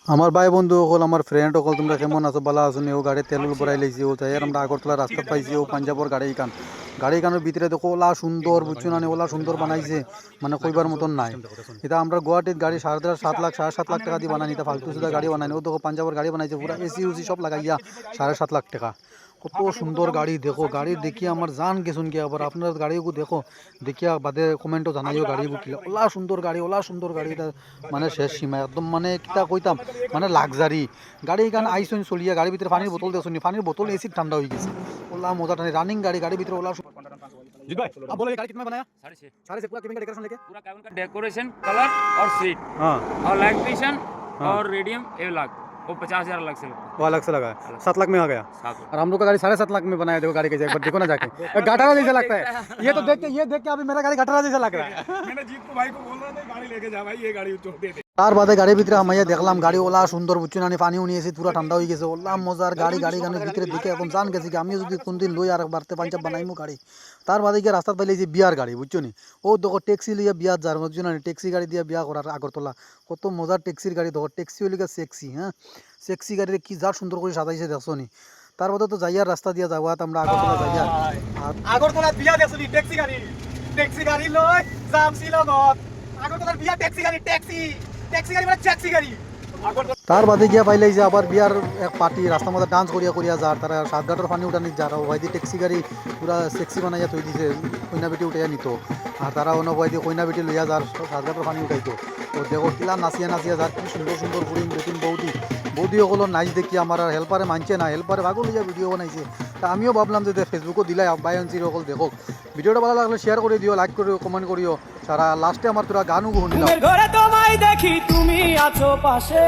আমার ভাই বন্ধু সকল আমার ফ্রেন্ড সকল তোমরা কেমন আছো ভালো আছো নি ও গাড়ি তেল ভরাই লাইছি ও তাই আমরা আগরতলা রাস্তা পাইছি ও পাঞ্জাবর গাড়ি কানের ভিতরে দেখো ওলা সুন্দর বুঝছো না ওলা সুন্দর বানাইছে মানে কইবার মতন নাই। এটা আমরা গুয়াহাটির গাড়ি 7.5 লাখ 7.5 লাখ টাকা দিয়ে বানাই এটা ফালতু সুদা গাড়ি বানাই ও দেখো পাঞ্জাবর গাড়ি বানাইছে পুরো এসি উসি সব লাগাইয়া 7.5 লাখ টাকা। কত সুন্দর গাড়ি দেখো গাড়ি দেখি আমার জান গেছুন কি আবার আপনার গাড়িও দেখো দেখিয়া বাদে কমেন্টও জানাইও গাড়িও কি ওলা সুন্দর গাড়ি এটা মানে শেষ সীমা একদম মানে কিতা কইতাম মানে লাক্সারি গাড়ি গান আইসুন চলিয়া গাড়ির ভিতরে পানির বোতল দেখুন পানির বোতল এসি ঠান্ডা হয়ে গেছে ওলা মজা টানি রানিং গাড়ির ভিতরে ওলা जी भाई अब बोलो ये गाड़ी कितना बनाया 6.5 6.5 पूरा केबिन का डेकोरेशन लेके पूरा कैबिन का डेकोरेशन कलर और सीट हाँ और इलेक्ट्रिशियन हाँ। और रेडियम 1 लाख वो 50,000 अलग से लगता वो अलग से लगा है 7 लाख में आ गया है 7 और हम लोग का गाड़ी 7.5 लाख में बनाया देखो गाड़ी कैसे एक बार देखो ना जाके गटारा जैसा लगता है ये तो देख के अभी मेरा गाड़ी गटारा जैसा लग रहा है मैंने जीत को भाई को बोल रहा था गाड़ी लेके जा भाई ये गाड़ी उठो दे दे তার বাদে গাড়ির ভিতরে আমাইয়া দেখলাম গাড়ি ওলা সুন্দর বুঝছো না পানিও নিয়েছে পুরো ঠান্ডা হয়ে গেছে ওলা মজার গাড়ি গানের ভিতরে দেখে এখন জান গেছি কি আমিও যদি কোনদিন লই আর বাড়তে পাঞ্জাব বানাইমু গাড়ি। তার বাদে গিয়ে রাস্তা পাইলে যে বিয়ার গাড়ি বুঝছো নি ও দেখো ট্যাক্সি লইয়া বিয়ার যার বুঝছো না ট্যাক্সি গাড়ি দিয়ে বিয়া করার আগরতলা কত মজার ট্যাক্সির গাড়ি দেখো ট্যাক্সি হইলে সেক্সি হ্যাঁ সেক্সি গাড়িতে কি যা সুন্দর করে সাজাইছে দেখছো নি। তার বাদে তো যাইয়ার রাস্তা দিয়ে যাওয়া আমরা আগরতলা যাইয়া আর আগরতলা বিয়া দেখছনি ট্যাক্সি গাড়ি লই জামসি লগত আগরতলার বিয়া ট্যাক্সি গাড়ি মানে ট্যাক্সি গাড়ি আগরতলা তার বাদে গিয়া পাইলে যে আবার বিয়ার এক পার্টি রাস্তার মধ্যে ডান্স করিয়া যার তারা সাতঘাটের পানি উঠানি যারা ওই দিয়ে ট্যাক্সি গাড়ি পুরা সেক্সি বানাইয়া থই দিছে কইনা বেটি উঠাইয়া নিত আর তারা অন্য ওই দিয়ে কইনা বেটি লইয়া যার সাতঘাটের পানি উঠাইতো তো দেখো কিলা নাচিয়া যার কি সুন্দর ফুরিং বেটিন বৌদি সকলের নাচ দেখি আমার আর হেল্পারে মানছে না হেল্পারে ভাগো লইয়া ভিডিও বানাইছে তা আমিও ভাবলাম যে ফেসবুকও দিলাই আব্বায়নসির সকল দেখো ভিডিওটা ভালো লাগলে শেয়ার করে দিও লাইক করিও কমেন্ট করিও সারা লাস্টে আমার তোরা গানও শুনিলাম ঘরে তোমায় দেখি তুমি আছো পাশে।